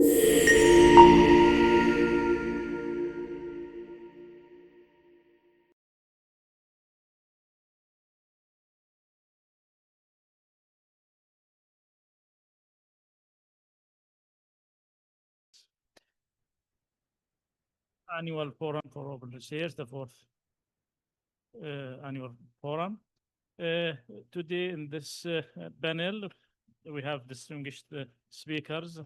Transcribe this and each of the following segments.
Annual Forum for Open Research, the fourth annual forum. Today in this panel, we have distinguished speakers.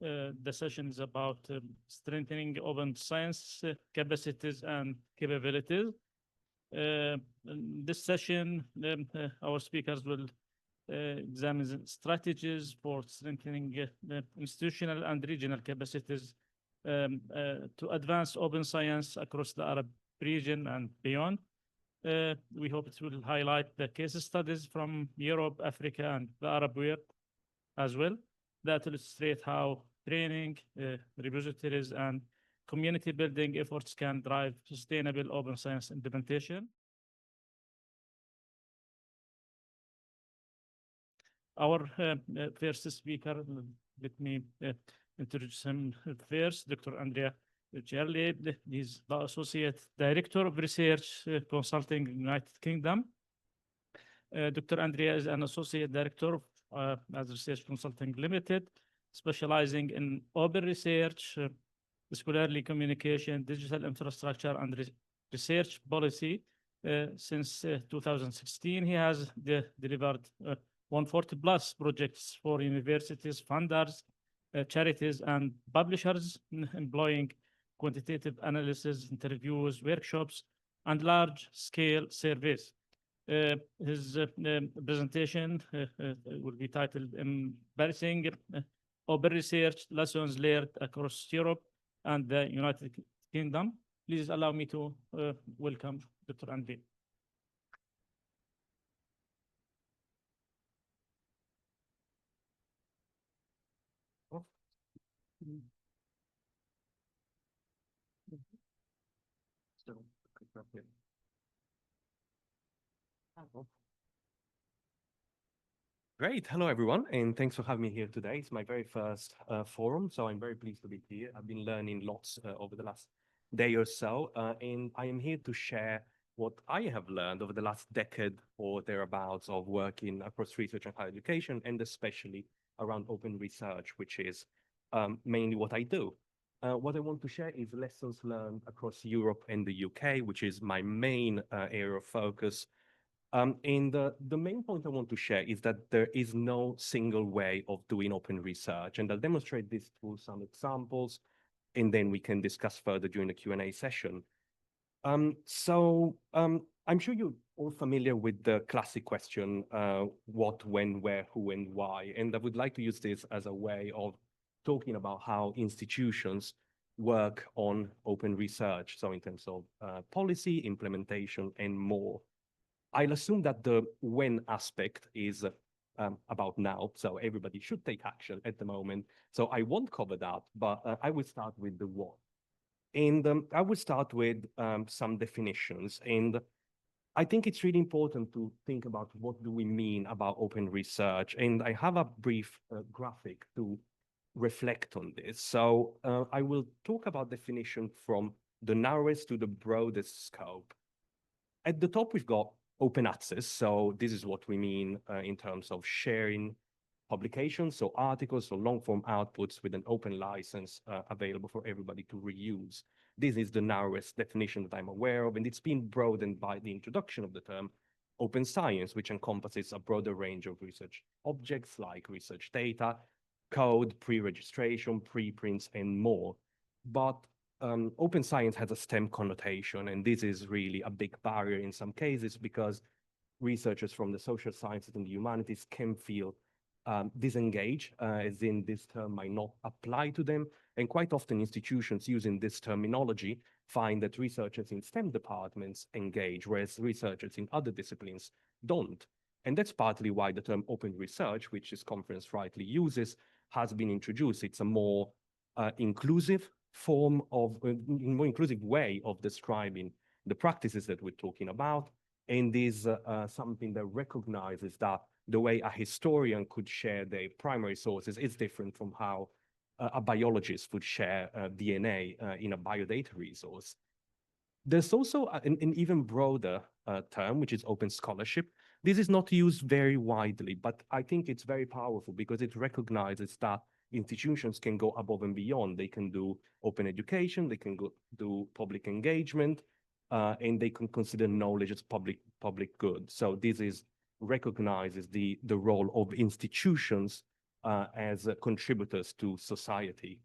The session is about strengthening open science capacities and capabilities. In this session, our speakers will examine strategies for strengthening institutional and regional capacities to advance open science across the Arab region and beyond. We hope it will highlight the case studies from Europe, Africa, and the Arab world as well that illustrate how training, repositories, and community building efforts can drive sustainable open science implementation. Our first speaker, let me introduce him first, Dr. Andrea Charlie. He's the Associate Director of Research Consulting in the United Kingdom. Dr. Andrea is an Associate Director as Research Consulting Limited, specializing in open research, scholarly communication, digital infrastructure, and research policy. Since 2016, he has delivered 140 plus projects for universities, funders, charities, and publishers, employing quantitative analysis, interviews, workshops, and large-scale surveys. His presentation will be titled Embarrassing Open Research Lessons Learned Across Europe and the United Kingdom. Please allow me to welcome Dr. Andrea. Great. Hello, everyone, and thanks for having me here today. It's my very first forum, so I'm very pleased to be here. I've been learning lots over the last day or so, and I am here to share what I have learned over the last decade or thereabouts of working across research and higher education, and especially around open research, which is mainly what I do. What I want to share is lessons learned across Europe and the UK, which is my main area of focus. And the main point I want to share is that there is no single way of doing open research. And I'll demonstrate this through some examples, and then we can discuss further during the Q&A session. I'm sure you're all familiar with the classic question, what, when, where, who, and why. And I would like to use this as a way of talking about how institutions work on open research. So in terms of policy, implementation, and more. I'll assume that the when aspect is about now, so everybody should take action at the moment. So I won't cover that, but I will start with the what. And I will start with some definitions. And I think it's really important to think about what do we mean about open research. And I have a brief graphic to reflect on this. So I will talk about definition from the narrowest to the broadest scope. At the top, we've got open access. So this is what we mean in terms of sharing publications, so articles or long-form outputs with an open license available for everybody to reuse. This is the narrowest definition that I'm aware of, and it's been broadened by the introduction of the term open science, which encompasses a broader range of research objects like research data, code, pre-registration, preprints, and more. But open science has a STEM connotation, and this is really a big barrier in some cases because researchers from the social sciences and the humanities can feel disengaged, as in this term might not apply to them. And quite often institutions using this terminology find that researchers in STEM departments engage, whereas researchers in other disciplines don't. And that's partly why the term open research, which this conference rightly uses, has been introduced. It's a more inclusive form of, more inclusive way of describing the practices that we're talking about. And is something that recognizes that the way a historian could share their primary sources is different from how a biologist would share DNA in a biodata resource. There's also an even broader term, which is open scholarship. This is not used very widely, but I think it's very powerful because it recognizes that institutions can go above and beyond. They can do open education, they can do public engagement, and they can consider knowledge as public good. So this recognizes the role of institutions as contributors to society.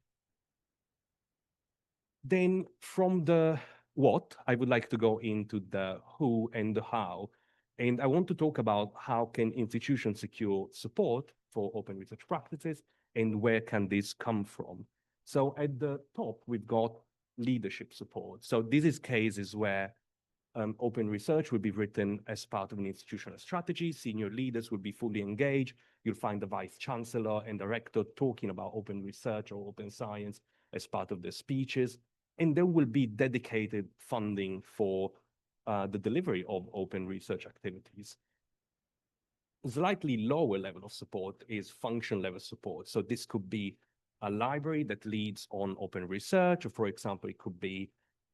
Then from the what, I would like to go into the who and the how. And I want to talk about how can institutions secure support for open research practices and where can this come from. So at the top, we've got leadership support. So this is cases where open research will be written as part of an institutional strategy. Senior leaders will be fully engaged. You'll find the vice chancellor and the rector talking about open research or open science as part of their speeches. And there will be dedicated funding for the delivery of open research activities. Slightly lower level of support is function level support. So this could be a library that leads on open research, or for example, it could be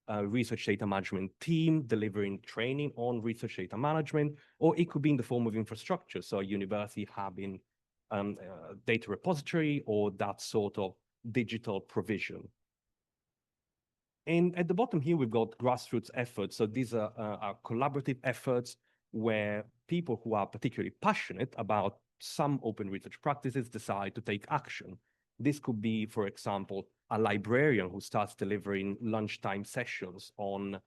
a research data management team delivering training on research data management, or it could be in the form of infrastructure. So a university having a data repository or that sort of digital provision. And at the bottom here, we've got grassroots efforts. So these are collaborative efforts where people who are particularly passionate about some open research practices decide to take action. This could be, for example, a librarian who starts delivering lunchtime sessions on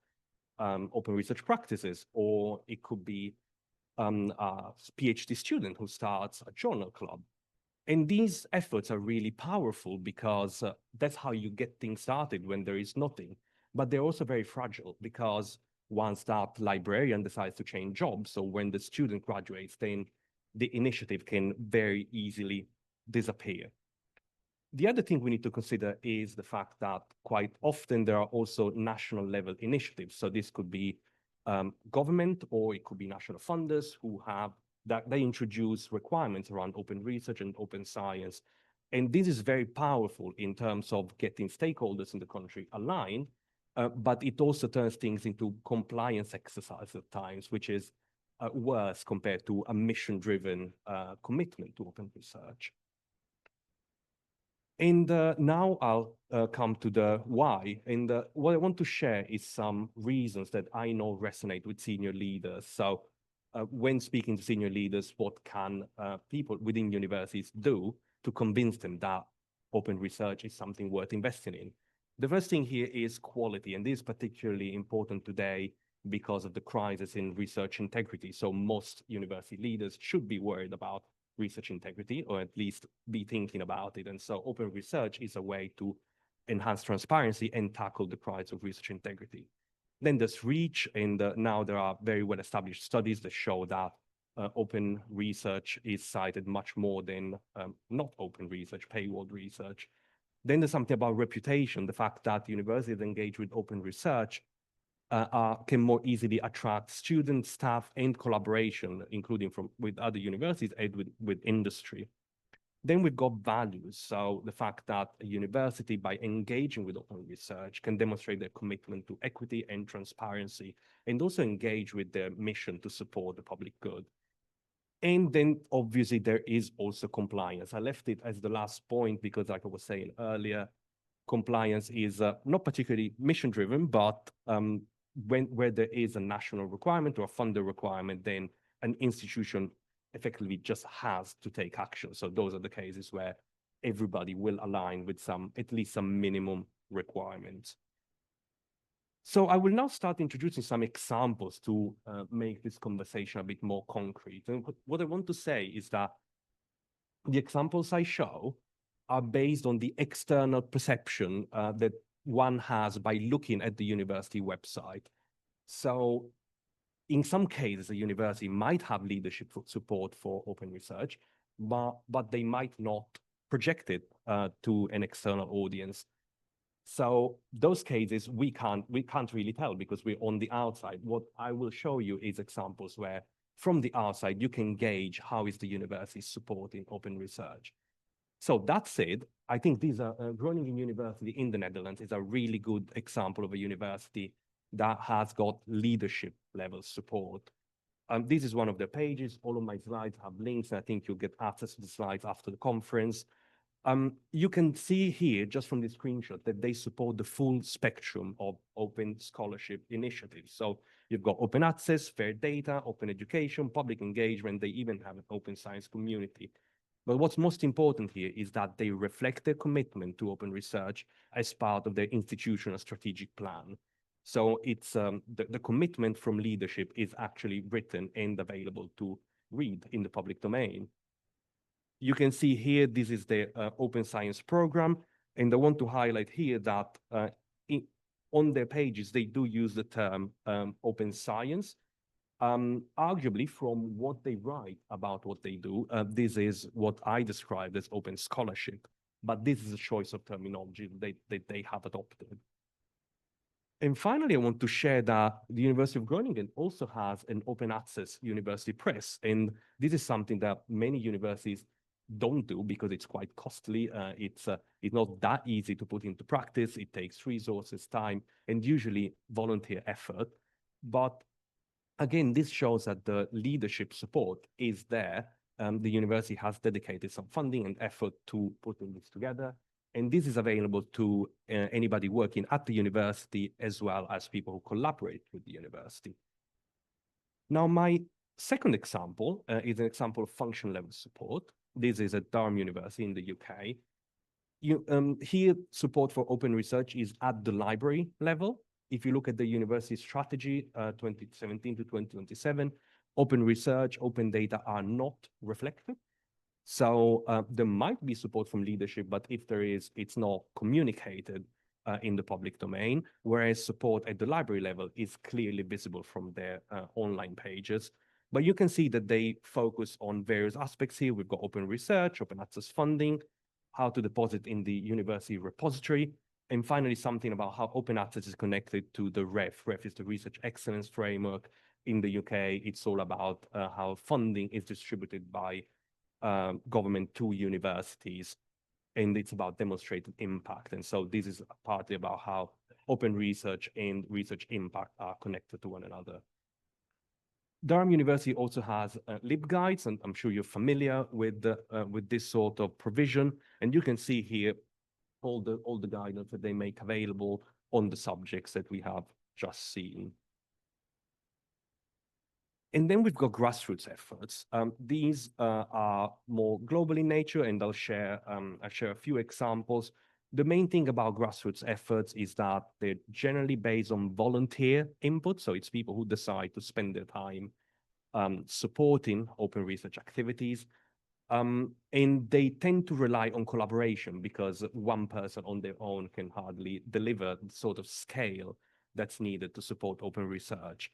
open research practices, or it could be a PhD student who starts a journal club. And these efforts are really powerful because that's how you get things started when there is nothing. But they're also very fragile because once that librarian decides to change jobs, so when the student graduates, then the initiative can very easily disappear. The other thing we need to consider is the fact that quite often there are also national level initiatives. So this could be government, or it could be national funders who have that they introduce requirements around open research and open science. And this is very powerful in terms of getting stakeholders in the country aligned, but it also turns things into compliance exercise at times, which is worse compared to a mission-driven commitment to open research. And now I'll come to the why. And what I want to share is some reasons that I know resonate with senior leaders. So when speaking to senior leaders, what can people within universities do to convince them that open research is something worth investing in? The first thing here is quality, and this is particularly important today because of the crisis in research integrity. So most university leaders should be worried about research integrity, or at least be thinking about it. And so open research is a way to enhance transparency and tackle the crisis of research integrity. Then there's reach, and now there are very well-established studies that show that open research is cited much more than not open research, paywall research. Then there's something about reputation, the fact that universities engage with open research can more easily attract students, staff, and collaboration, including with other universities and with industry. Then we've got values. So the fact that a university, by engaging with open research, can demonstrate their commitment to equity and transparency, and also engage with their mission to support the public good. And then obviously there is also compliance. I left it as the last point because, like I was saying earlier, compliance is not particularly mission-driven, but where there is a national requirement or a funder requirement, then an institution effectively just has to take action. So those are the cases where everybody will align with at least some minimum requirements. So I will now start introducing some examples to make this conversation a bit more concrete. And what I want to say is that the examples I show are based on the external perception that one has by looking at the university website. So in some cases, a university might have leadership support for open research, but they might not project it to an external audience. So those cases, we can't really tell because we're on the outside. What I will show you is examples where from the outside, you can gauge how is the university supporting open research. So that said, I think these are Groningen University in the Netherlands is a really good example of a university that has got leadership level support. This is one of the pages. All of my slides have links, and I think you'll get access to the slides after the conference. You can see here, just from the screenshot, that they support the full spectrum of open scholarship initiatives. So you've got open access, fair data, open education, public engagement. They even have an open science community. But what's most important here is that they reflect their commitment to open research as part of their institutional strategic plan. So it's the commitment from leadership is actually written and available to read in the public domain. You can see here, this is the open science program. And I want to highlight here that on their pages, they do use the term open science. Arguably, from what they write about what they do, this is what I described as open scholarship. But this is a choice of terminology that they have adopted. And finally, I want to share that the University of Groningen also has an open access university press. And this is something that many universities don't do because it's quite costly. It's not that easy to put into practice. It takes resources, time, and usually volunteer effort. But again, this shows that the leadership support is there. The university has dedicated some funding and effort to putting this together. And this is available to anybody working at the university, as well as people who collaborate with the university. Now, my second example is an example of function level support. This is at Durham University in the UK. Here, support for open research is at the library level. If you look at the university strategy, 2017 to 2027, open research, open data are not reflected. So there might be support from leadership, but if there is, it's not communicated in the public domain, whereas support at the library level is clearly visible from their online pages. But you can see that they focus on various aspects here. We've got open research, open access funding, how to deposit in the university repository, and finally, something about how open access is connected to the REF. REF is the Research Excellence Framework. In the UK, it's all about how funding is distributed by government to universities, and it's about demonstrated impact. And so this is partly about how open research and research impact are connected to one another. Durham University also has LibGuides, and I'm sure you're familiar with this sort of provision. And you can see here all the guidance that they make available on the subjects that we have just seen. And then we've got grassroots efforts. These are more global in nature, and I'll share a few examples. The main thing about grassroots efforts is that they're generally based on volunteer input. So it's people who decide to spend their time supporting open research activities. And they tend to rely on collaboration because one person on their own can hardly deliver the sort of scale that's needed to support open research.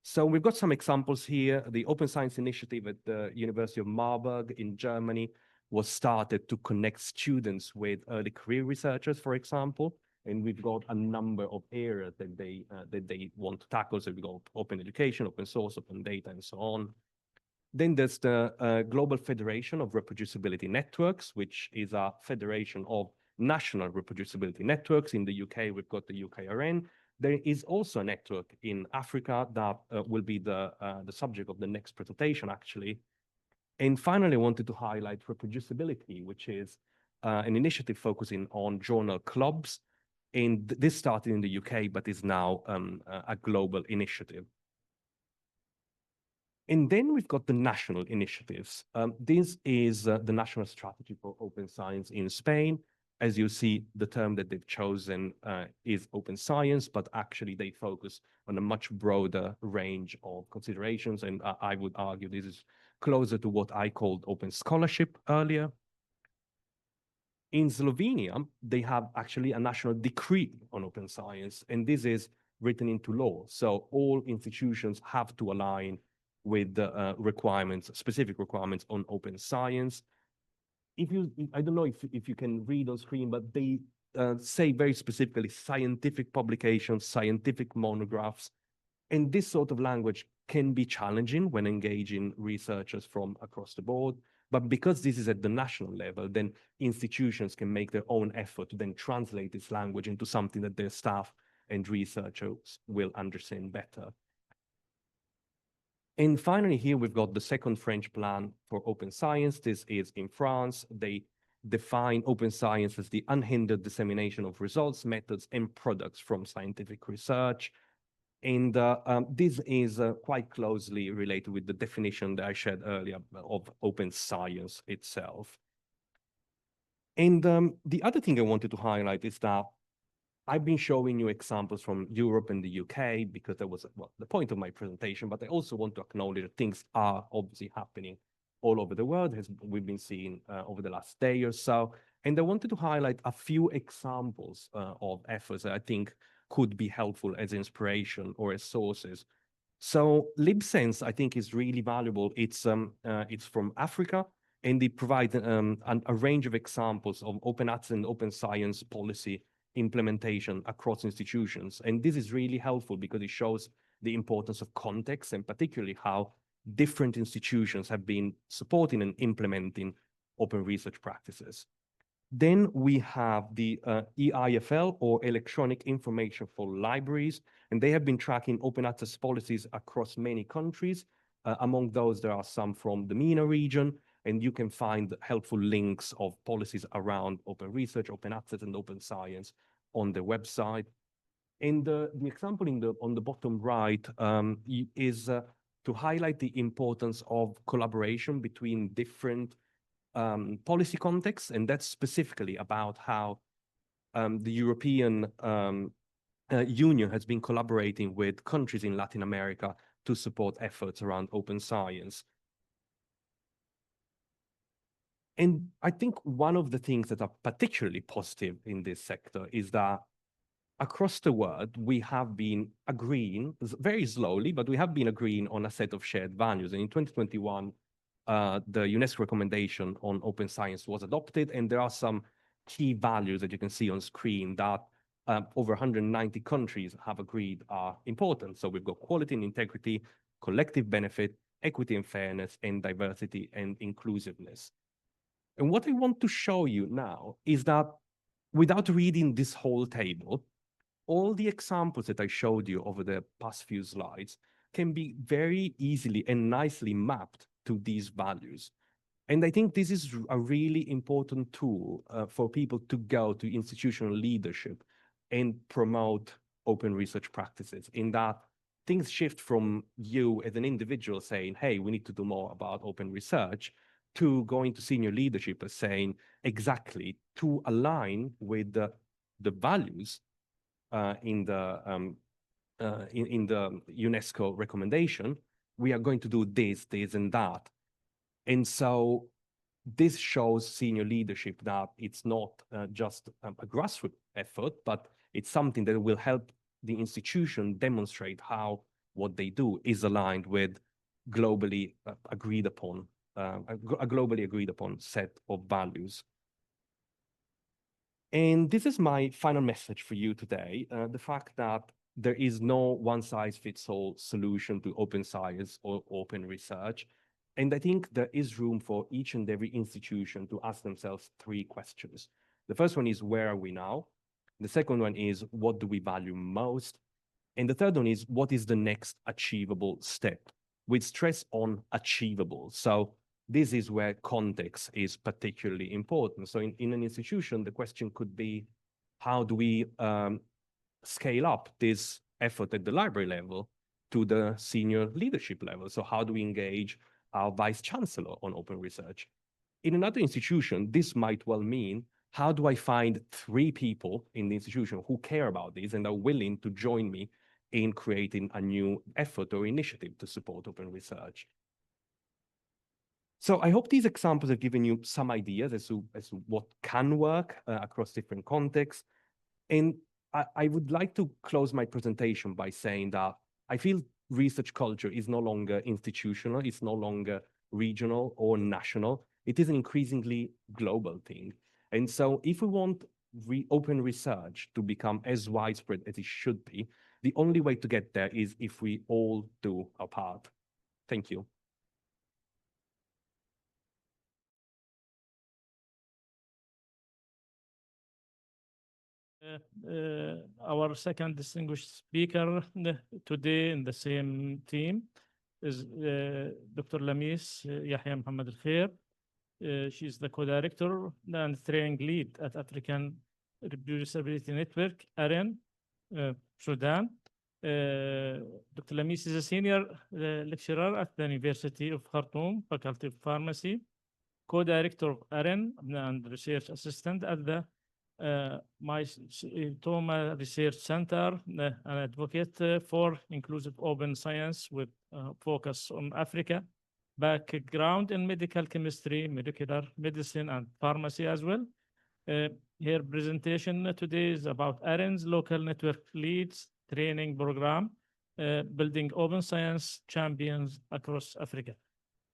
So we've got some examples here. The Open Science Initiative at the University of Marburg in Germany was started to connect students with early career researchers, for example. And we've got a number of areas that they want to tackle. So we've got open education, open source, open data, and so on. Then there's the Global Federation of Reproducibility Networks, which is a federation of national reproducibility networks. In the UK, we've got the UKRN. There is also a network in Africa that will be the subject of the next presentation, actually. And finally, I wanted to highlight reproducibility, which is an initiative focusing on journal clubs. And this started in the UK, but is now a global initiative. And then we've got the national initiatives. This is the National Strategy for Open Science in Spain. As you see, the term that they've chosen is open science, but actually they focus on a much broader range of considerations. And I would argue this is closer to what I called open scholarship earlier. In Slovenia, they have actually a national decree on open science, and this is written into law. So all institutions have to align with the requirements, specific requirements on open science. I don't know if you can read on screen, but they say very specifically scientific publications, scientific monographs. And this sort of language can be challenging when engaging researchers from across the board. But because this is at the national level, then institutions can make their own effort to then translate this language into something that their staff and researchers will understand better. And finally, here we've got the second French plan for open science. This is in France. They define open science as the unhindered dissemination of results, methods, and products from scientific research. And this is quite closely related with the definition that I shared earlier of open science itself. And the other thing I wanted to highlight is that I've been showing you examples from Europe and the UK because that was the point of my presentation, but I also want to acknowledge that things are obviously happening all over the world, as we've been seeing over the last day or so. And I wanted to highlight a few examples of efforts that I think could be helpful as inspiration or as sources. So LibSense, I think, is really valuable. It's from Africa, and it provides a range of examples of open access and open science policy implementation across institutions. And this is really helpful because it shows the importance of context and particularly how different institutions have been supporting and implementing open research practices. Then we have the EIFL, or Electronic Information for Libraries, and they have been tracking open access policies across many countries. Among those, there are some from the MENA region, and you can find helpful links of policies around open research, open access, and open science on the website. And the example on the bottom right is to highlight the importance of collaboration between different policy contexts, and that's specifically about how the European Union has been collaborating with countries in Latin America to support efforts around open science. And I think one of the things that are particularly positive in this sector is that across the world, we have been agreeing, very slowly, but we have been agreeing on a set of shared values. And in 2021, the UNESCO recommendation on open science was adopted, and there are some key values that you can see on screen that over 190 countries have agreed are important. So we've got quality and integrity, collective benefit, equity and fairness, and diversity and inclusiveness. And what I want to show you now is that without reading this whole table, all the examples that I showed you over the past few slides can be very easily and nicely mapped to these values. And I think this is a really important tool for people to go to institutional leadership and promote open research practices, in that things shift from you as an individual saying, hey, we need to do more about open research, to going to senior leadership as saying, exactly, to align with the values in the UNESCO recommendation, we are going to do this, this, and that. And so this shows senior leadership that it's not just a grassroots effort, but it's something that will help the institution demonstrate how what they do is aligned with globally agreed upon, a globally agreed upon set of values. And this is my final message for you today, the fact that there is no one-size-fits-all solution to open science or open research. And I think there is room for each and every institution to ask themselves three questions. The first one is, where are we now? The second one is, what do we value most? And the third one is, what is the next achievable step? With stress on achievable. So this is where context is particularly important. So in an institution, the question could be, how do we scale up this effort at the library level to the senior leadership level? So how do we engage our vice chancellor on open research? In another institution, this might well mean, how do I find 3 people in the institution who care about this and are willing to join me in creating a new effort or initiative to support open research? So I hope these examples have given you some ideas as to what can work across different contexts. And I would like to close my presentation by saying that I feel research culture is no longer institutional, it's no longer regional or national. It is an increasingly global thing. And so if we want open research to become as widespread as it should be, the only way to get there is if we all do our part. Thank you. Our second distinguished speaker today in the same team is Dr. Lamis Yahya Muhammad Al-Khair. She's the co-director and training lead at African Reproducibility Network, AREN, Sudan. Dr. Lamis is a senior lecturer at the University of Khartoum, Faculty of Pharmacy, co-director of AREN and research assistant at the Mycetoma Research Center, an advocate for inclusive open science with focus on Africa, background in medical chemistry, molecular medicine, and pharmacy as well. Her presentation today is about AREN's local network leads training program, building open science champions across Africa.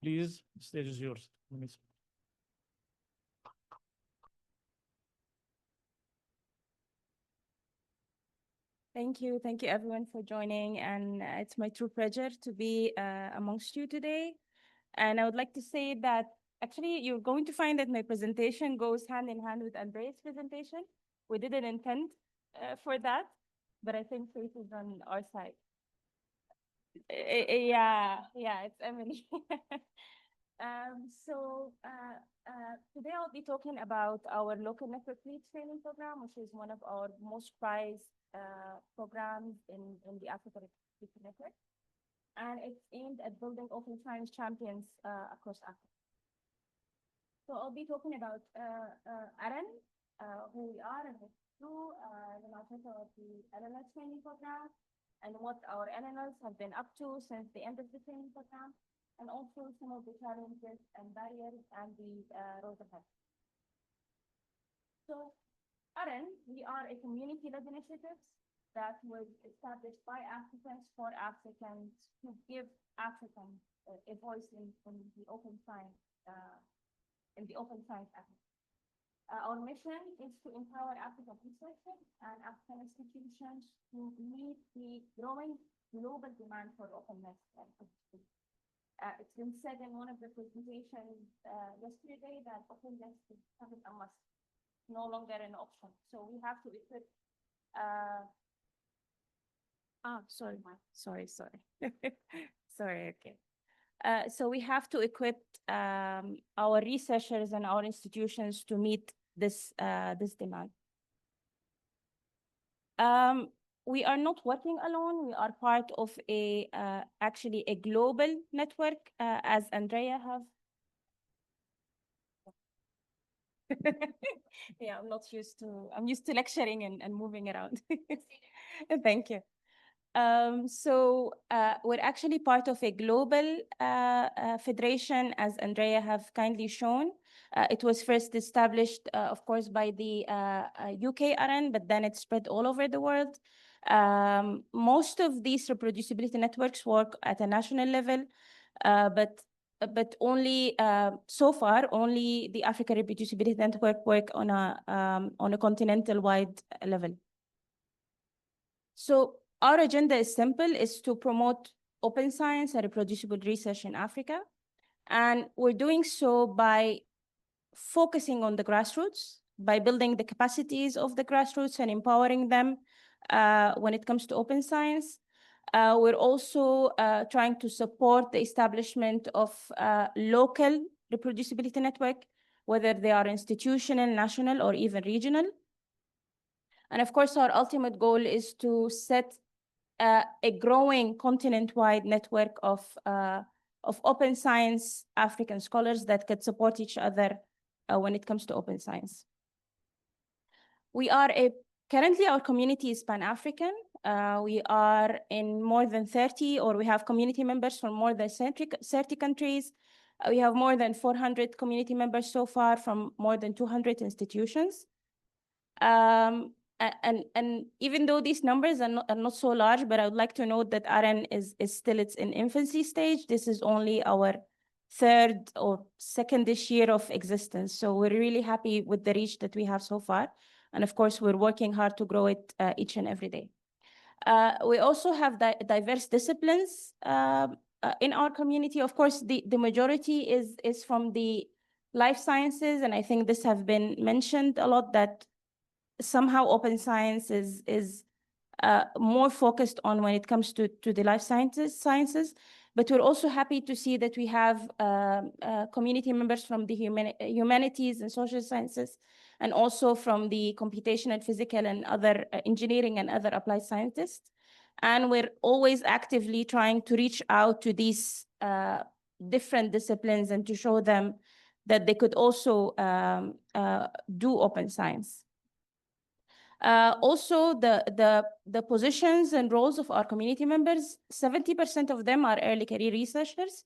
Please, the stage is yours. Thank you everyone for joining, and it's my true pleasure to be amongst you today. And I would like to say that actually you're going to find that my presentation goes hand in hand with Andrea's presentation. We didn't intend for that, but I think faith is on our side. Yeah, it's Emily. Today I'll be talking about our local network lead training program, which is one of our most prized programs in the Africa Reproducibility Network. And it's aimed at building open science champions across Africa. So I'll be talking about AREN, who we are and what we do, the launch of the LLS training program, and what our LLS have been up to since the end of the training program, and also some of the challenges and barriers and the road ahead. So AREN, we are a community-led initiative that was established by Africans for Africans to give Africans a voice in the open science effort. Our mission is to empower African researchers and African institutions to meet the growing global demand for openness. It's been said in one of the presentations yesterday that openness is a must, no longer an option. So we have to equip. Sorry. Sorry, okay. So we have to equip our researchers and our institutions to meet this demand. We are not working alone. We are part of actually a global network, as Andrea have. Yeah, I'm used to lecturing and moving around. Thank you. We're actually part of a global federation, as Andrea have kindly shown. It was first established, of course, by the UK AREN, but then it spread all over the world. Most of these reproducibility networks work at a national level, but only so far, only the Africa Reproducibility Network work on a continental-wide level. So our agenda is simple, is to promote open science and reproducible research in Africa. And we're doing so by focusing on the grassroots, by building the capacities of the grassroots and empowering them when it comes to open science. We're also trying to support the establishment of local reproducibility network, whether they are institutional, national, or even regional. And of course, our ultimate goal is to set a growing continent-wide network of open science African scholars that could support each other when it comes to open science. Currently, our community is Pan-African. We are in more than 30, or we have community members from more than 30 countries. We have more than 400 community members so far from more than 200 institutions. And even though these numbers are not so large, but I would like to note that AREN is still in infancy stage. This is only our third or second-ish year of existence. So we're really happy with the reach that we have so far. And of course, we're working hard to grow it each and every day. We also have diverse disciplines in our community. Of course, the majority is from the life sciences. And I think this have been mentioned a lot, that somehow open science is more focused on when it comes to the life sciences. But we're also happy to see that we have community members from the humanities and social sciences, and also from the computational, physical, and other engineering and other applied scientists. And we're always actively trying to reach out to these different disciplines and to show them that they could also do open science. Also, the positions and roles of our community members, 70% of them are early career researchers,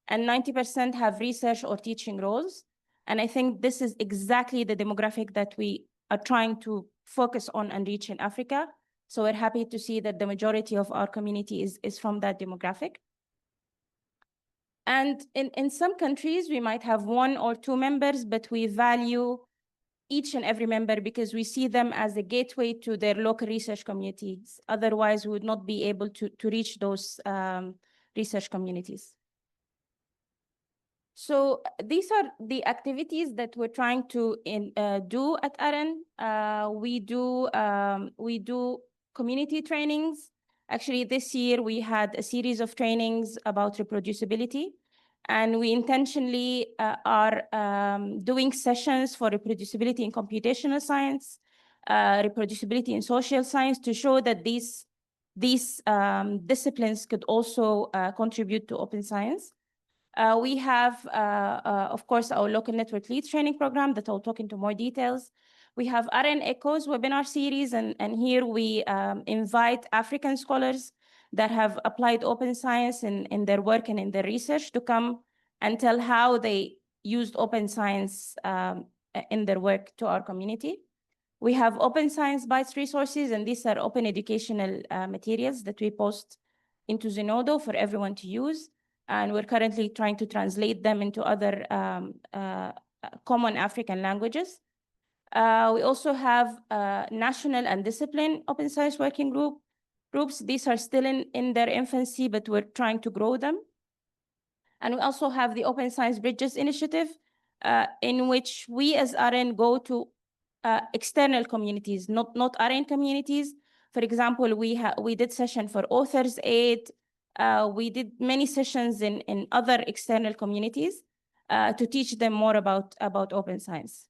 and 90% have research or teaching roles. And I think this is exactly the demographic that we are trying to focus on and reach in Africa. So we're happy to see that the majority of our community is from that demographic. And in some countries, we might have 1 or 2 members, but we value each and every member because we see them as a gateway to their local research communities. Otherwise, we would not be able to reach those research communities. So these are the activities that we're trying to do at AREN. We do community trainings. Actually, this year we had a series of trainings about reproducibility. And we intentionally are doing sessions for reproducibility in computational science, reproducibility in social science, to show that these disciplines could also contribute to open science. We have, of course, our local network leads training program that I'll talk into more details. We have AREN Echoes webinar series, and here we invite African scholars that have applied open science in their work and in their research to come and tell how they used open science in their work to our community. We have open science bites resources, and these are open educational materials that we post into Zenodo for everyone to use. And we're currently trying to translate them into other common African languages. We also have national and discipline open science working groups. These are still in their infancy, but we're trying to grow them. And we also have the Open Science Bridges Initiative, in which we as AREN go to external communities, not AREN communities. For example, we did session for Authors Aid. We did many sessions in other external communities to teach them more about open science.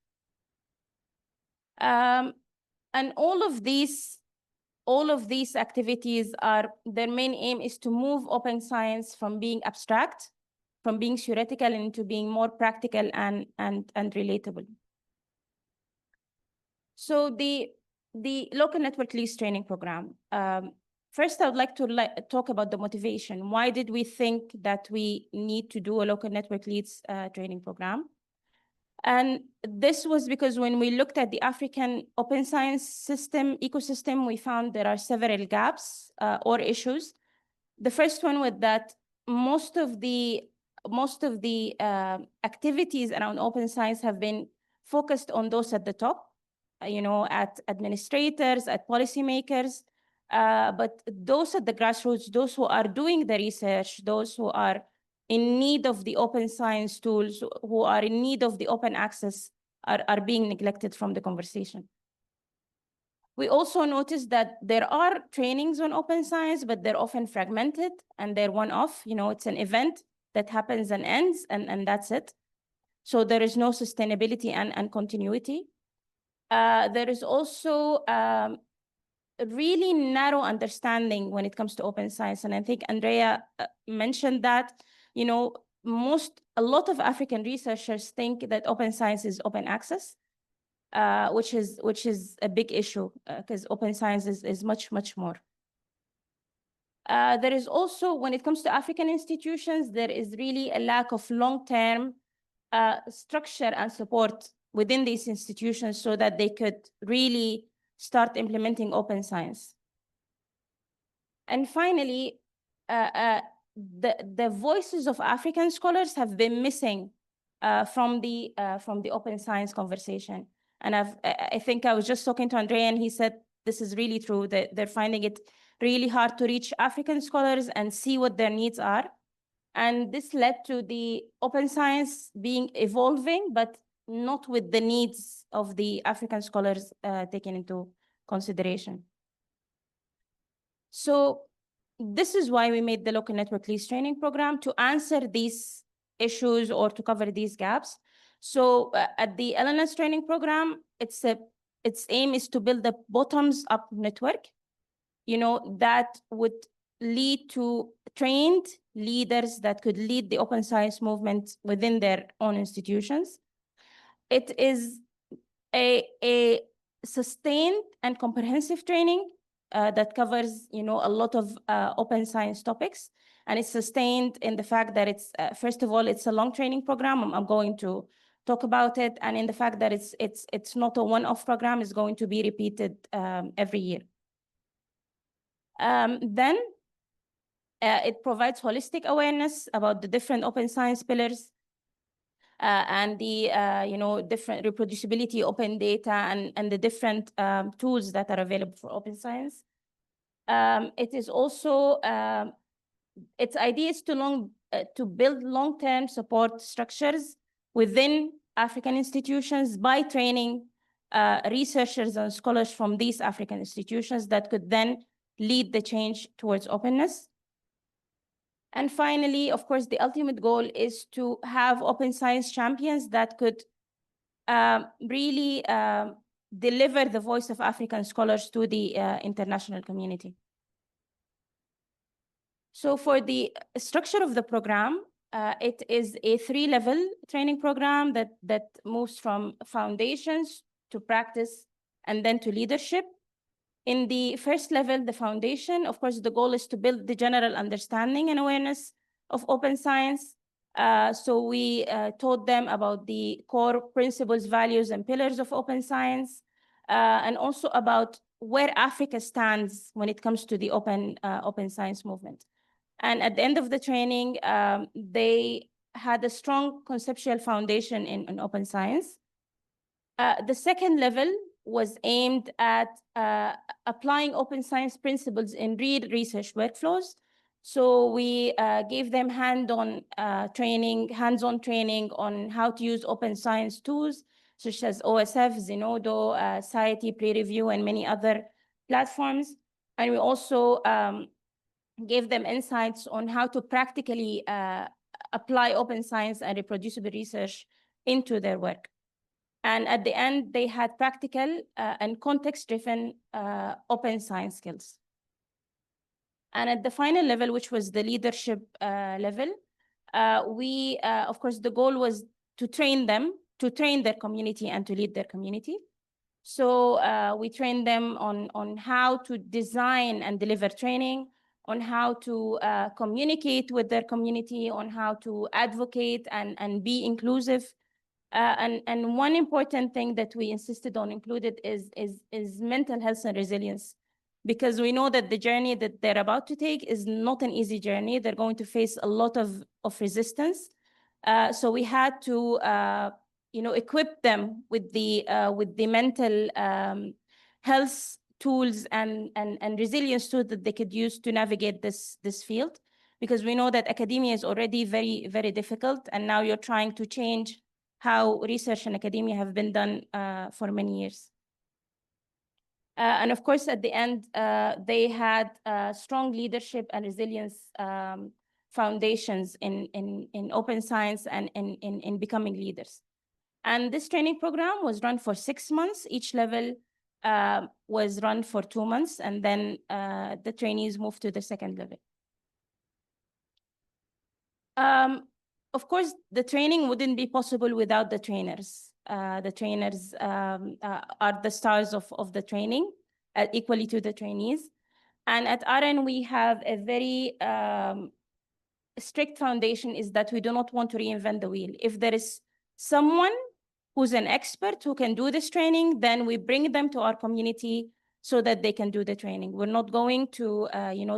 And all of these activities their main aim is to move open science from being abstract, from being theoretical, into being more practical and relatable. So the local network leads training program. First, I would like to talk about the motivation. Why did we think that we need to do a local network leads training program? And this was because when we looked at the African open science ecosystem, we found there are several gaps or issues. The first one was that most of the activities around open science have been focused on those at the top, at administrators, at policymakers. But those at the grassroots, those who are doing the research, those who are in need of the open science tools, who are in need of the open access, are being neglected from the conversation. We also noticed that there are trainings on open science, but they're often fragmented and they're one-off. It's an event that happens and ends, and that's it. So there is no sustainability and continuity. There is also a really narrow understanding when it comes to open science. And I think Andrea mentioned that, a lot of African researchers think that open science is open access, which is a big issue because open science is much, much more. There is also, when it comes to African institutions, there is really a lack of long-term structure and support within these institutions so that they could really start implementing open science. And finally, the voices of African scholars have been missing from the open science conversation. And I think I was just talking to Andrea, and he said this is really true, that they're finding it really hard to reach African scholars and see what their needs are. And this led to the open science evolving, but not with the needs of the African scholars taken into consideration. So this is why we made the local network leads training program, to answer these issues or to cover these gaps. So at the LNS training program, its aim is to build a bottoms-up network, that would lead to trained leaders that could lead the open science movement within their own institutions. It is a sustained and comprehensive training that covers, a lot of open science topics, and it's sustained in the fact that it's first of all, it's a long training program. I'm going to talk about it, and in the fact that it's not a one-off program, it's going to be repeated every year. Then it provides holistic awareness about the different open science pillars and the different reproducibility, open data, and the different tools that are available for open science. It is also its idea is to build long-term support structures within African institutions by training researchers and scholars from these African institutions that could then lead the change towards openness. And finally, of course, the ultimate goal is to have open science champions that could really deliver the voice of African scholars to the international community. So for the structure of the program, it is a 3-level training program that moves from foundations to practice and then to leadership. In the first level, the foundation, of course, the goal is to build the general understanding and awareness of open science. So we taught them about the core principles, values, and pillars of open science, and also about where Africa stands when it comes to the open science movement. And at the end of the training, they had a strong conceptual foundation in open science. The second level was aimed at applying open science principles in real research workflows. So we gave them hands-on training on how to use open science tools, such as OSF, Zenodo, Society, Pre-Review, and many other platforms. And we also gave them insights on how to practically apply open science and reproducible research into their work. And at the end, they had practical and context-driven open science skills. And at the final level, which was the leadership level, of course, the goal was to train them, to train their community and to lead their community. So we trained them on how to design and deliver training, on how to communicate with their community, on how to advocate and be inclusive. And one important thing that we insisted on included is mental health and resilience, because we know that the journey that they're about to take is not an easy journey. They're going to face a lot of resistance. So we had to equip them with the mental health tools and resilience tools that they could use to navigate this field, because we know that academia is already very, very difficult, and now you're trying to change how research and academia have been done for many years. And of course, at the end, they had strong leadership and resilience foundations in open science and in becoming leaders. And this training program was run for 6 months. Each level was run for 2 months, and then the trainees moved to the second level. Of course, the training wouldn't be possible without the trainers. The trainers are the stars of the training, equally to the trainees. And at RN, we have a very strict foundation, is that we do not want to reinvent the wheel. If there is someone who's an expert who can do this training, then we bring them to our community so that they can do the training. We're not going to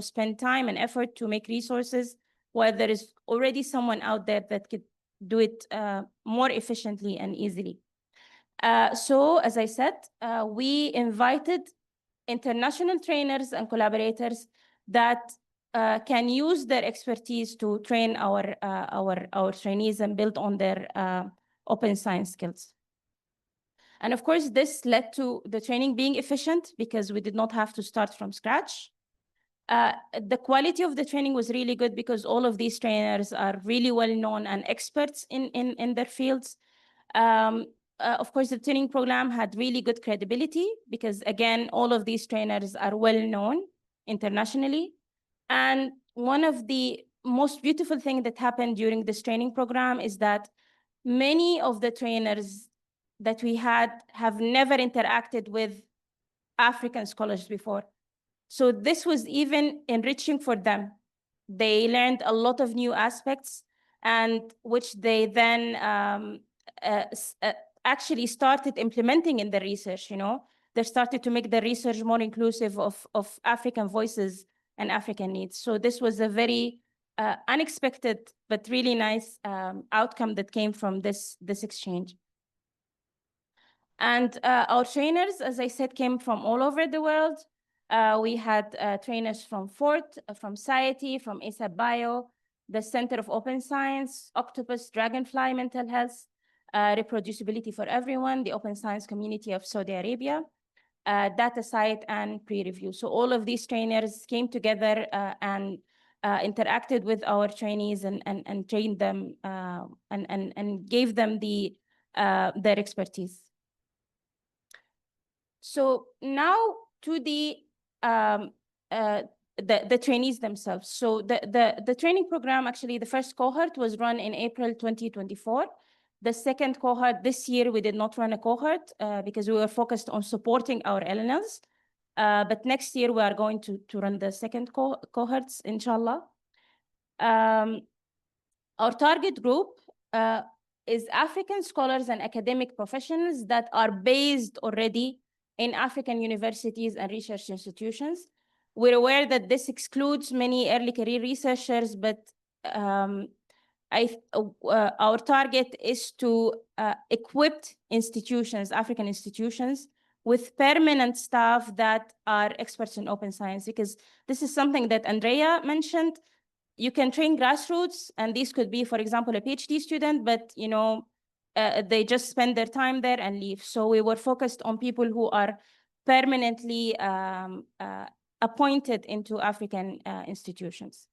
spend time and effort to make resources while there is already someone out there that could do it more efficiently and easily. So as I said, we invited international trainers and collaborators that can use their expertise to train our trainees and build on their open science skills. And of course, this led to the training being efficient because we did not have to start from scratch. The quality of the training was really good because all of these trainers are really well known and experts in their fields. Of course, the training program had really good credibility because, again, all of these trainers are well known internationally. And one of the most beautiful things that happened during this training program is that many of the trainers that we had have never interacted with African scholars before. So this was even enriching for them. They learned a lot of new aspects, and which they then actually started implementing in the research. They started to make the research more inclusive of African voices and African needs. So this was a very unexpected but really nice outcome that came from this exchange. And our trainers, as I said, came from all over the world. We had trainers from Fort, from SCIETY, from ASAP Bio, the Center of Open Science, Octopus, Dragonfly, Mental Health, Reproducibility for Everyone, the Open Science Community of Saudi Arabia, DataCite, and Pre-Review. So all of these trainers came together and interacted with our trainees and trained them and gave them their expertise. So now to the trainees themselves. So the training program, actually, the first cohort was run in April 2024. The second cohort this year, we did not run a cohort because we were focused on supporting our LNLs. But next year, we are going to run the second cohorts, inshallah. Our target group is African scholars and academic professionals that are based already in African universities and research institutions. We're aware that this excludes many early career researchers, but our target is to equip institutions, African institutions, with permanent staff that are experts in open science, because this is something that Andrea mentioned. You can train grassroots, and these could be, for example, a PhD student, but they just spend their time there and leave. So we were focused on people who are permanently appointed into African institutions.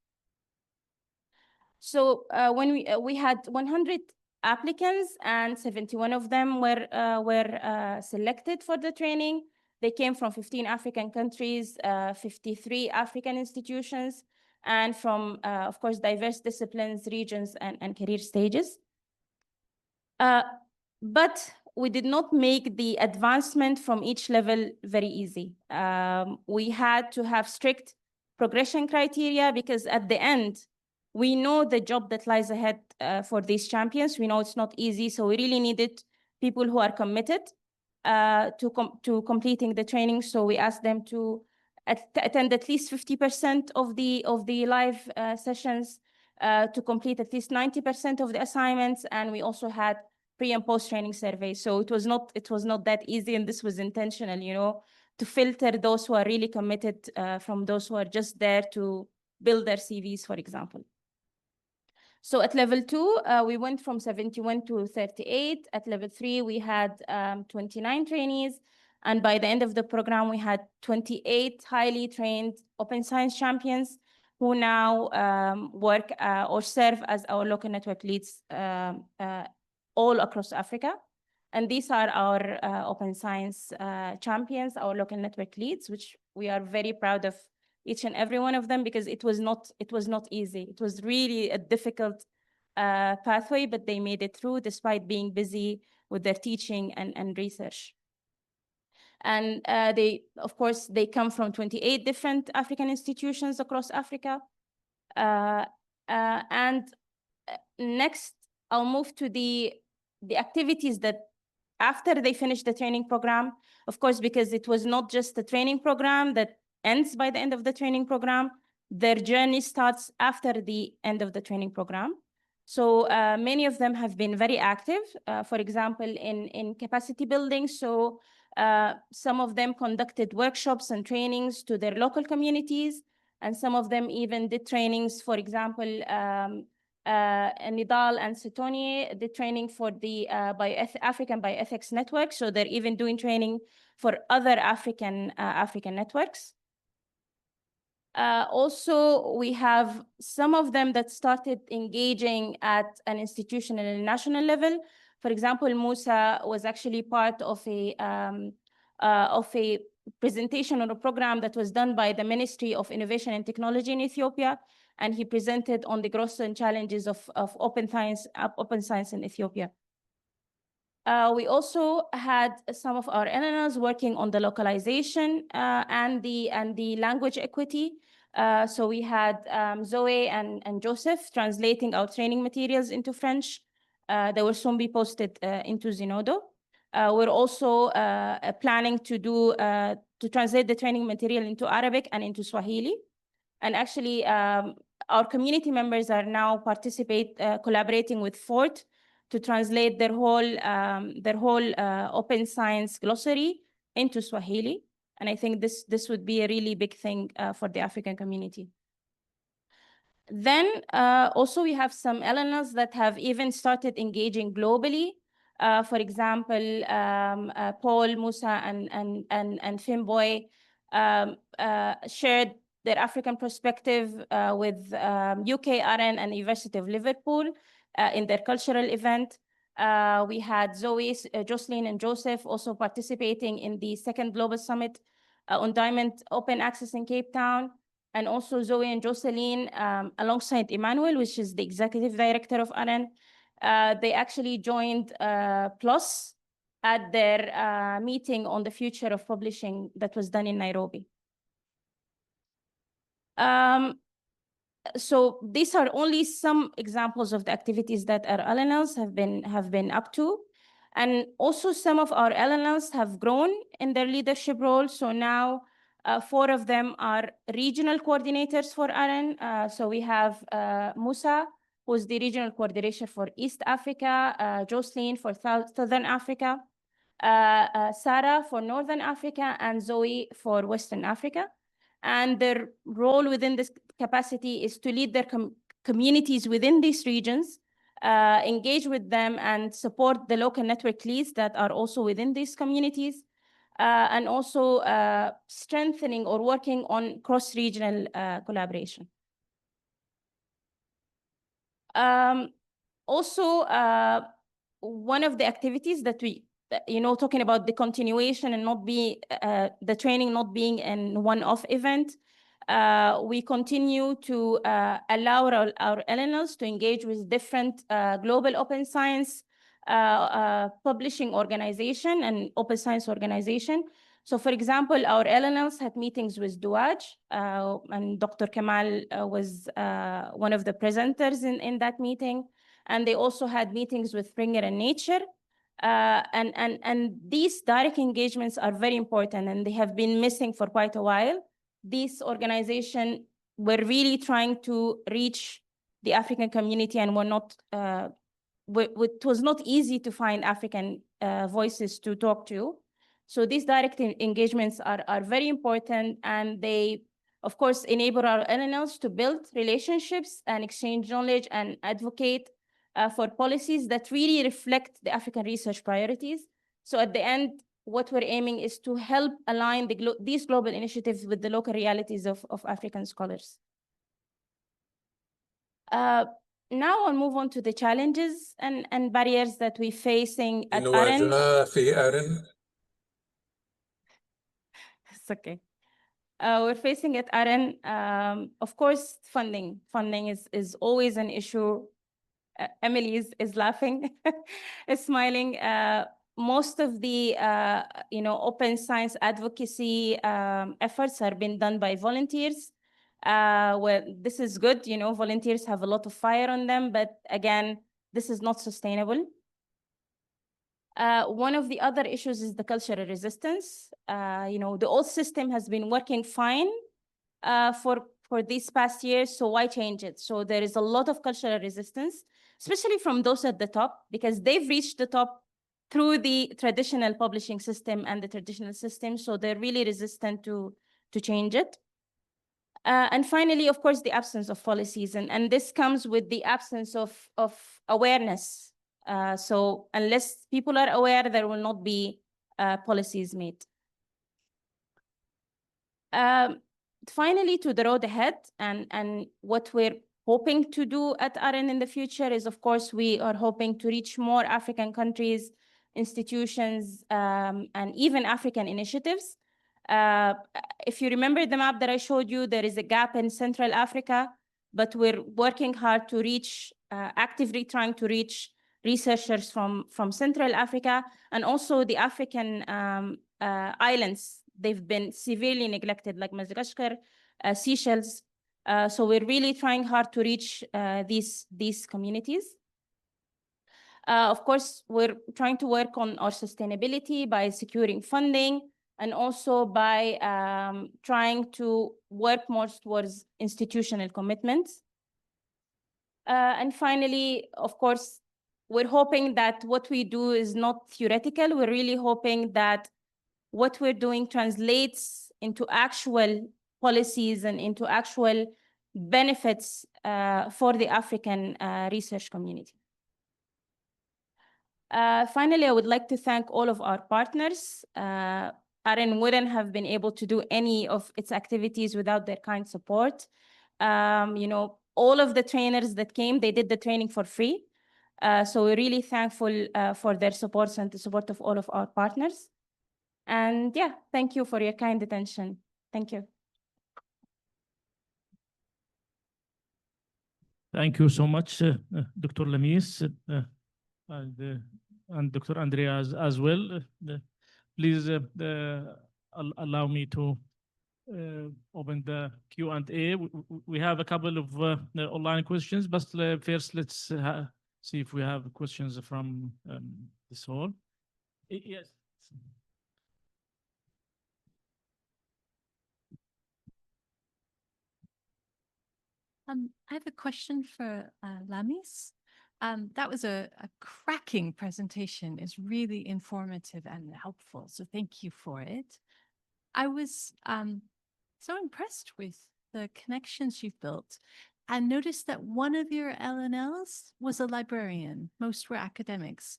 So when we had 100 applicants, and 71 of them were selected for the training. They came from 15 African countries, 53 African institutions, and from, of course, diverse disciplines, regions, and career stages. But we did not make the advancement from each level very easy. We had to have strict progression criteria because at the end, we know the job that lies ahead for these champions. We know it's not easy, so we really needed people who are committed to completing the training. So we asked them to attend at least 50% of the live sessions, to complete at least 90% of the assignments, and we also had pre and post training surveys. So it was not that easy, and this was intentional, to filter those who are really committed from those who are just there to build their CVs, for example. So at level 2, we went from 71 to 38. At level 3, we had 29 trainees. And by the end of the program, we had 28 highly trained open science champions who now work or serve as our local network leads all across Africa. And these are our open science champions, our local network leads, which we are very proud of each and every one of them, because it was not easy. It was really a difficult pathway, but they made it through despite being busy with their teaching and research. And of course, they come from 28 different African institutions across Africa. And next, I'll move to the activities that after they finish the training program, of course, because it was not just the training program that ends by the end of the training program, their journey starts after the end of the training program. So many of them have been very active, for example, in capacity building. So some of them conducted workshops and trainings to their local communities, and some of them even did trainings, for example, Nidal and Sitoni did training for the African Bioethics Network. So they're even doing training for other African networks. Also, we have some of them that started engaging at an institutional and national level. For example, Musa was actually part of a presentation on a program that was done by the Ministry of Innovation and Technology in Ethiopia, and he presented on the growth and challenges of open science in Ethiopia. We also had some of our LNLs working on the localization and the language equity. So we had Zoe and Joseph translating our training materials into French. They will soon be posted into Zenodo. We're also planning to translate the training material into Arabic and into Swahili. And actually, our community members are now collaborating with Fort to translate their whole open science glossary into Swahili. And I think this would be a really big thing for the African community. Then also we have some LNLs that have even started engaging globally. For example, Paul, Musa, and Fimboy shared their African perspective with UK RN and University of Liverpool in their cultural event. We had Zoe, Jocelyn, and Joseph also participating in the second Global Summit on Diamond Open Access in Cape Town. And also Zoe and Jocelyn, alongside Emmanuel, which is the executive director of RN, they actually joined PLOS at their meeting on the future of publishing that was done in Nairobi. So these are only some examples of the activities that our LNLs have been up to. And also some of our LNLs have grown in their leadership role. So now 4 of them are regional coordinators for RN. So we have Musa, who's the regional coordinator for East Africa, Jocelyn for Southern Africa, Sarah for Northern Africa, and Zoe for Western Africa. And their role within this capacity is to lead their communities within these regions, engage with them, and support the local network leads that are also within these communities, and also strengthening or working on cross-regional collaboration. Also, one of the activities that we, talking about the continuation and not be the training not being an one-off event, we continue to allow our LNLs to engage with different global open science publishing organization and open science organization. So for example, our LNLs had meetings with Duaj, and Dr. Kamal was one of the presenters in that meeting. And they also had meetings with Springer and Nature. And these direct engagements are very important, and they have been missing for quite a while. These organizations were really trying to reach the African community, and were not, it was not easy to find African voices to talk to. So these direct engagements are very important, and they, of course, enable our LNLs to build relationships and exchange knowledge and advocate for policies that really reflect the African research priorities. So at the end, what we're aiming is to help align these global initiatives with the local realities of African scholars. Now I'll move on to the challenges and barriers that we're facing at RN. It's okay. We're facing at RN, of course, funding. Funding is always an issue. Emily is laughing, is smiling. Most of the open science advocacy efforts are being done by volunteers. Well, this is good. Volunteers have a lot of fire on them, but again, this is not sustainable. One of the other issues is the cultural resistance. The old system has been working fine for these past years, so why change it? So there is a lot of cultural resistance, especially from those at the top, because they've reached the top through the traditional publishing system and the traditional system, so they're really resistant to change it. And finally, of course, the absence of policies. And this comes with the absence of awareness. So unless people are aware, there will not be policies made. Finally, to the road ahead and what we're hoping to do at AREN in the future is, of course, we are hoping to reach more African countries, institutions, and even African initiatives. If you remember the map that I showed you, there is a gap in Central Africa, but we're working hard to reach, actively trying to reach researchers from Central Africa and also the African islands. They've been severely neglected, like Madagascar, Seychelles. So we're really trying hard to reach these communities. Of course, we're trying to work on our sustainability by securing funding and also by trying to work more towards institutional commitments. And finally, of course, we're hoping that what we do is not theoretical. We're really hoping that what we're doing translates into actual policies and into actual benefits for the African research community. Finally, I would like to thank all of our partners. AREN wouldn't have been able to do any of its activities without their kind support. You know, all of the trainers that came, they did the training for free. So we're really thankful for their support and the support of all of our partners. And yeah, thank you for your kind attention. Thank you. Thank you so much, Dr. Lamis and Dr. Andrea as well. Please allow me to open the Q&A. We have a couple of online questions, but first let's see if we have questions from this hall. Yes. I have a question for Lamis. That was a cracking presentation. It's really informative and helpful. So thank you for it. I was so impressed with the connections you've built and noticed that one of your LNLs was a librarian. Most were academics.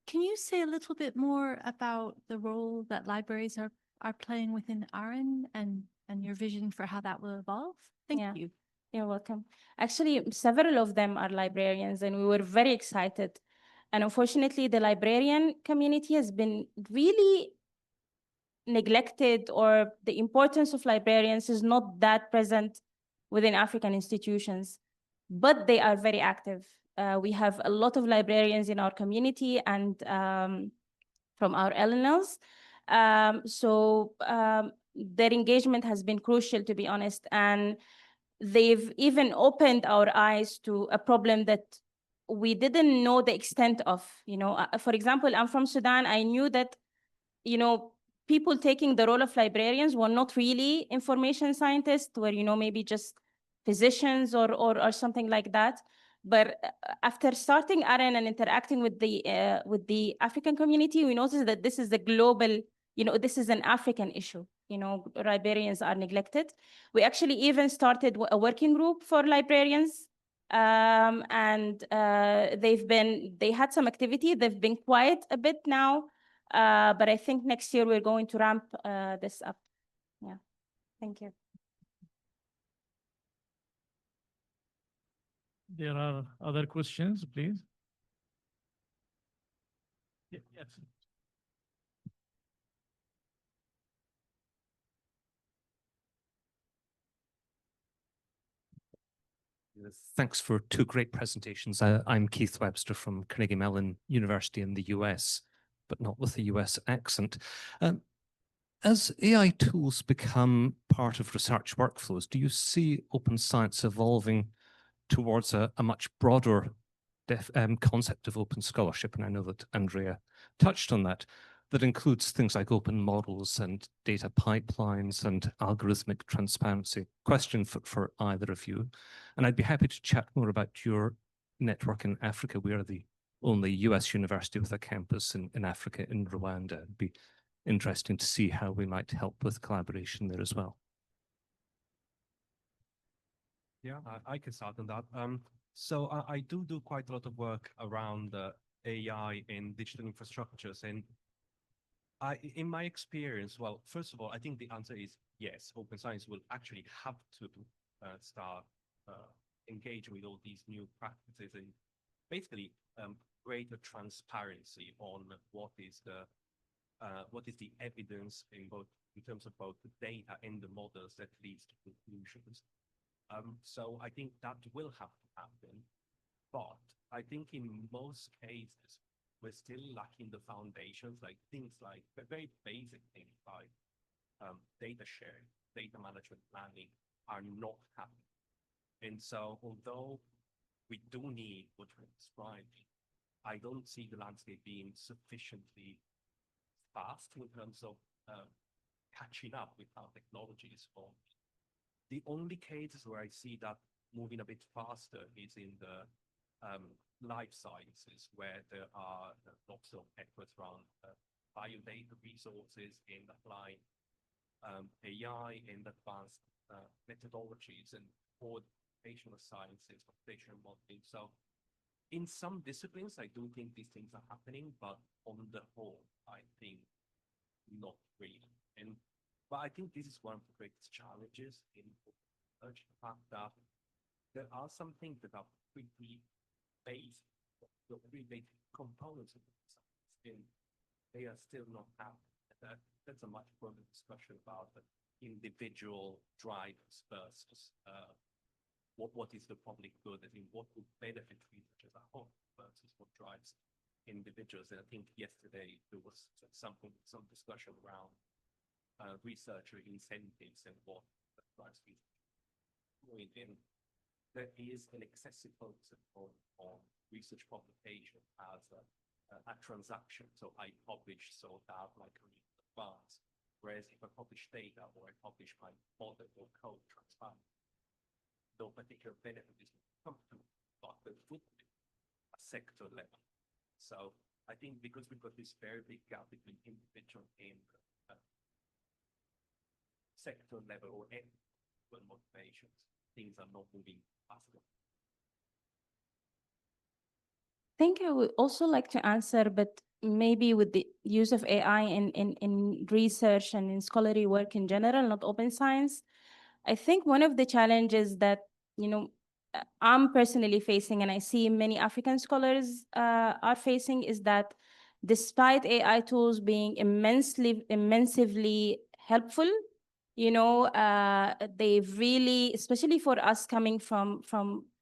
Can you say a little bit more about the role that libraries are playing within AREN and your vision for how that will evolve? Thank you. You're welcome. Actually, several of them are librarians, and we were very excited. And unfortunately, the librarian community has been really neglected, or the importance of librarians is not that present within African institutions, but they are very active. We have a lot of librarians in our community and from our LNLs. So their engagement has been crucial, to be honest. And they've even opened our eyes to a problem that we didn't know the extent of. You know, for example, I'm from Sudan. I knew that, you know, people taking the role of librarians were not really information scientists, were, you know, maybe just physicians or something like that. But after starting AREN and interacting with the African community, we noticed that this is a global, you know, this is an African issue. You know, librarians are neglected. We actually even started a working group for librarians, and they had some activity. They've been quiet a bit now, but I think next year we're going to ramp this up. Yeah, thank you. There are other questions, please. Yes. Thanks for two great presentations. I'm Keith Webster from Carnegie Mellon University in the US, but not with a US accent. As AI tools become part of research workflows, do you see open science evolving towards a much broader concept of open scholarship? And I know that Andrea touched on that. That includes things like open models and data pipelines and algorithmic transparency. Question for either of you. And I'd be happy to chat more about your network in Africa. We are the only US university with a campus in Africa, in Rwanda. It'd be interesting to see how we might help with collaboration there as well. Yeah, I can start on that. So I do quite a lot of work around AI and digital infrastructures, and in my experience, well, first of all, I think the answer is yes. Open science will actually have to start engaging with all these new practices and basically greater transparency on what is the evidence in terms of both the data and the models that leads to conclusions. So I think that will have to happen, but I think in most cases we're still lacking the foundations, like things like very basic things like data sharing, data management planning are not happening. And so although we do need what you're describing, I don't see the landscape being sufficiently fast in terms of catching up with how technology is evolving. The only cases where I see that moving a bit faster is in the life sciences, where there are lots of efforts around biodata resources and applying AI and advanced methodologies and computational sciences, computational modeling. So in some disciplines, I do think these things are happening, but on the whole, I think not really. But I think this is one of the greatest challenges in research, the fact that there are some things that are pretty basic, pretty basic components of science, and they are still not happening. That's a much further discussion about the individual drivers versus what is the public good, I think what would benefit research as a whole versus what drives individuals. And I think yesterday there was some discussion around researcher incentives and what drives research. And there is an excessive focus on research publication as a transaction. So I publish so that my career advance. Whereas if I publish data or I publish my model or code transparently, no particular benefit is come to, but there would be a sector level. So I think because we've got this very big gap between individual and sector level or individual motivations, things are not moving fast enough. I think I would also like to answer, but maybe with the use of AI in research and in scholarly work in general, not open science. I think one of the challenges that, I'm personally facing, and I see many African scholars are facing, is that despite AI tools being immensely helpful, they've really, especially for us coming from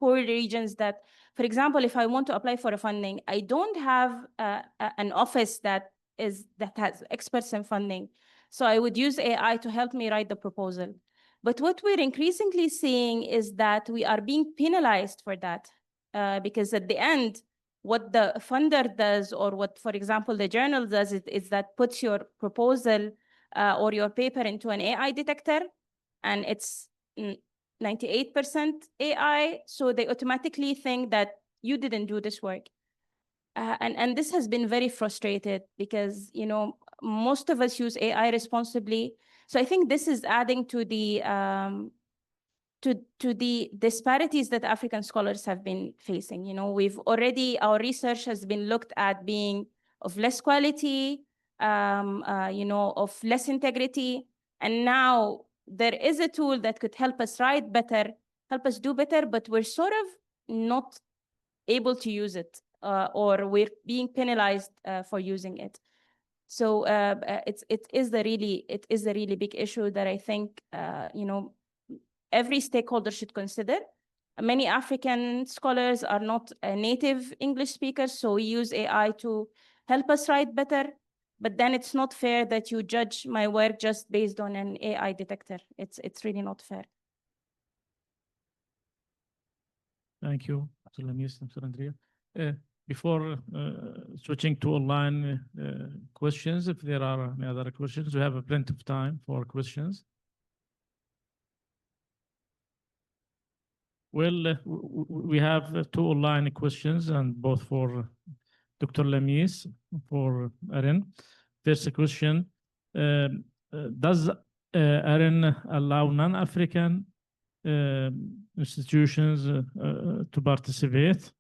poor regions, that, for example, if I want to apply for a funding, I don't have an office that has experts in funding. So I would use AI to help me write the proposal. But what we're increasingly seeing is that we are being penalized for that, because at the end, what the funder does, or what, for example, the journal does, is that puts your proposal or your paper into an AI detector, and it's 98% AI, so they automatically think that you didn't do this work. And this has been very frustrated because, most of us use AI responsibly. So I think this is adding to the disparities that African scholars have been facing. Our research has been looked at being of less quality, of less integrity. And now there is a tool that could help us write better, help us do better, but we're sort of not able to use it, or we're being penalized for using it. So it is a really big issue that I think every stakeholder should consider. Many African scholars are not native English speakers, so we use AI to help us write better. But then it's not fair that you judge my work just based on an AI detector. It's really not fair. Thank you, Dr. Lamis and Dr. Andrea. Before switching to online questions, if there are any other questions, we have plenty of time for questions. Well, we have two online questions, and both for Dr. Lamis, for Aaron. First question, does Aaron allow non-African institutions to participate?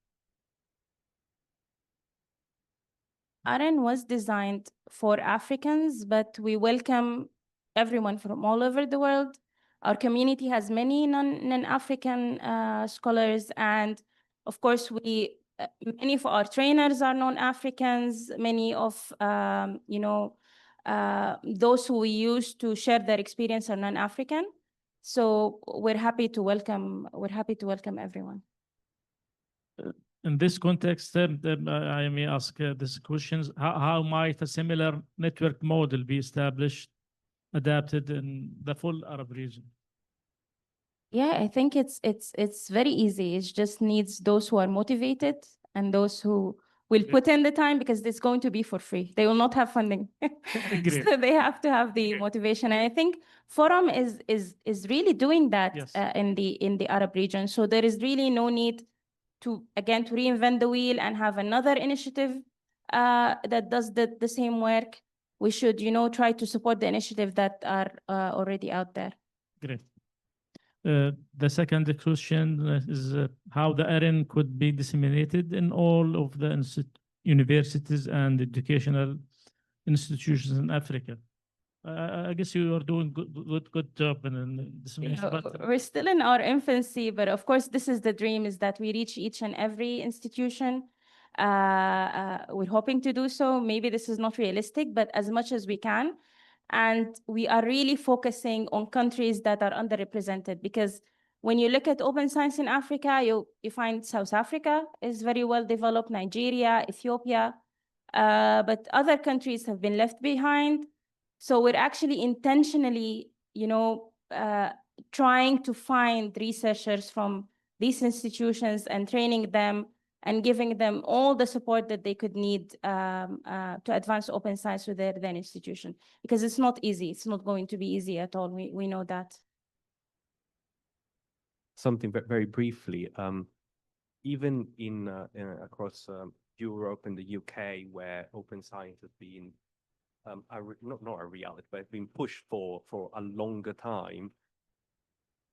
AREN was designed for Africans, but we welcome everyone from all over the world. Our community has many non-African scholars, and of course, many of our trainers are non-Africans. Many of those who we use to share their experience are non-African. So we're happy to welcome everyone. In this context, I may ask these questions. How might a similar network model be established, adapted in the full Arab region? Yeah, I think it's very easy. It just needs those who are motivated and those who will put in the time, because it's going to be for free. They will not have funding. Great. So they have to have the motivation. And I think Forum is really doing that Yes. in the Arab region. So there is really no need to reinvent the wheel and have another initiative that does the same work. We should, try to support the initiative that are already out there. Great. The second question is how the AREN could be disseminated in all of the universities and educational institutions in Africa. I guess you are doing good job in dissemination. We're still in our infancy, but of course, this is the dream, is that we reach each and every institution. We're hoping to do so. Maybe this is not realistic, but as much as we can. And we are really focusing on countries that are underrepresented, because when you look at open science in Africa, you find South Africa is very well developed, Nigeria, Ethiopia, but other countries have been left behind. So we're actually intentionally, trying to find researchers from these institutions and training them and giving them all the support that they could need to advance open science with their institution. Because it's not easy. It's not going to be easy at all. We know that. Something very briefly, even across Europe and the UK, where open science has been not a reality, but been pushed for a longer time,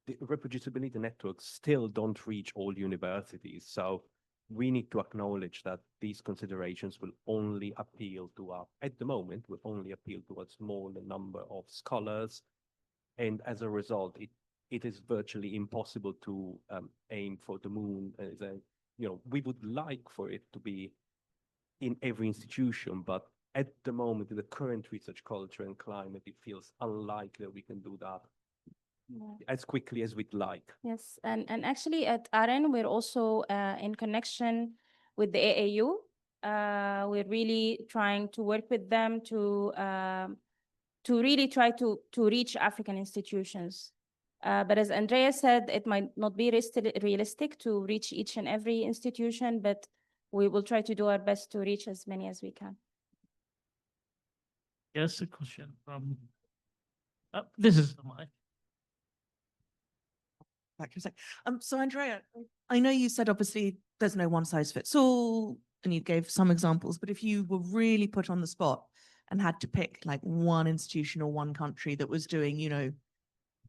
the reproducibility networks still don't reach all universities. So we need to acknowledge that these considerations will only appeal to at the moment, will only appeal to a smaller number of scholars. And as a result, it is virtually impossible to aim for the moon. We would like for it to be in every institution, but at the moment, in the current research culture and climate, it feels unlikely that we can do that as quickly as we'd like. Yes, and actually at AREN, we're also in connection with the AAU. We're really trying to work with them to really try to reach African institutions. But as Andrea said, it might not be realistic to reach each and every institution, but we will try to do our best to reach as many as we can. Yes, a question from, this is the mic. So Andrea, I know you said obviously there's no one size fits all, and you gave some examples, but if you were really put on the spot and had to pick like one institution or one country that was doing,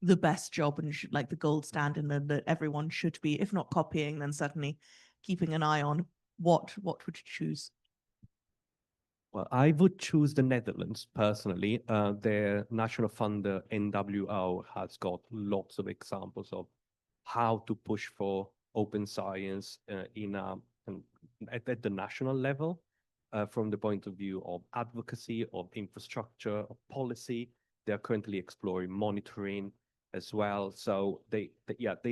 the best job and like the gold standard and that everyone should be, if not copying, then certainly keeping an eye on, what would you choose? Well, I would choose the Netherlands personally. Their national funder, NWO, has got lots of examples of how to push for open science at the national level, from the point of view of advocacy, of infrastructure, of policy. They are currently exploring monitoring as well. So they have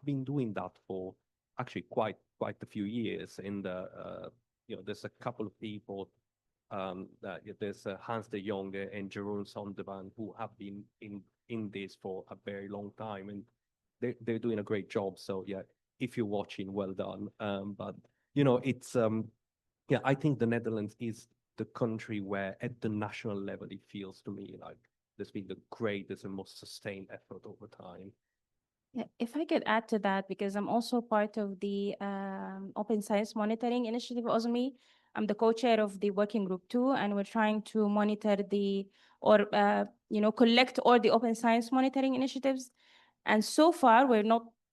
been doing that for actually quite a few years. And there's a couple of people. There's Hans de Jonge and Jeroen Sondervan, who have been in this for a very long time, and they're doing a great job. So yeah, if you're watching, well done. But it's I think the Netherlands is the country where at the national level it feels to me like there's been the greatest and most sustained effort over time. Yeah, if I could add to that, because I'm also part of the Open Science Monitoring Initiative, OSMI. I'm the co-chair of the working group too, and we're trying to monitor collect all the open science monitoring initiatives. And so far,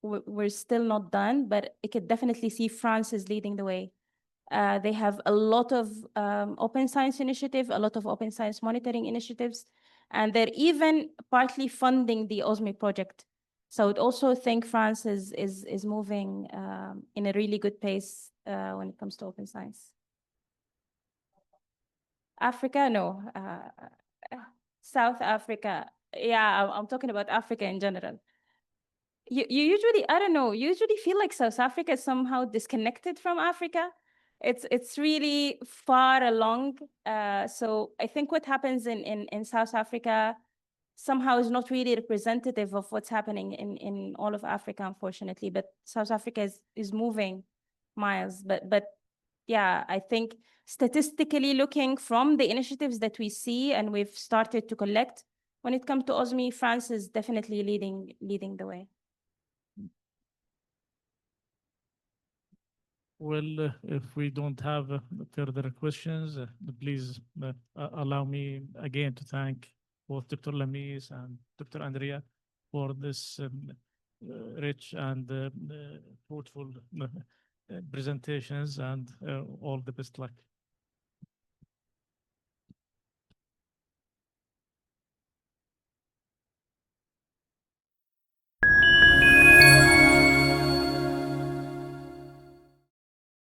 we're still not done, but I could definitely see France is leading the way. They have a lot of open science initiative, a lot of open science monitoring initiatives, and they're even partly funding the OSME project. So I would also think France is moving in a really good pace when it comes to open science. Africa, no. South Africa, yeah, I'm talking about Africa in general. You usually, I don't know, you usually feel like South Africa is somehow disconnected from Africa. It's really far along. So I think what happens in South Africa somehow is not really representative of what's happening in all of Africa, unfortunately. But South Africa is moving miles. But yeah, I think statistically looking from the initiatives that we see and we've started to collect, when it comes to OSME, France is definitely leading the way. Well, if we don't have further questions, please allow me again to thank both Dr. Lamis and Dr. Andrea for this rich and fruitful presentations, and all the best luck.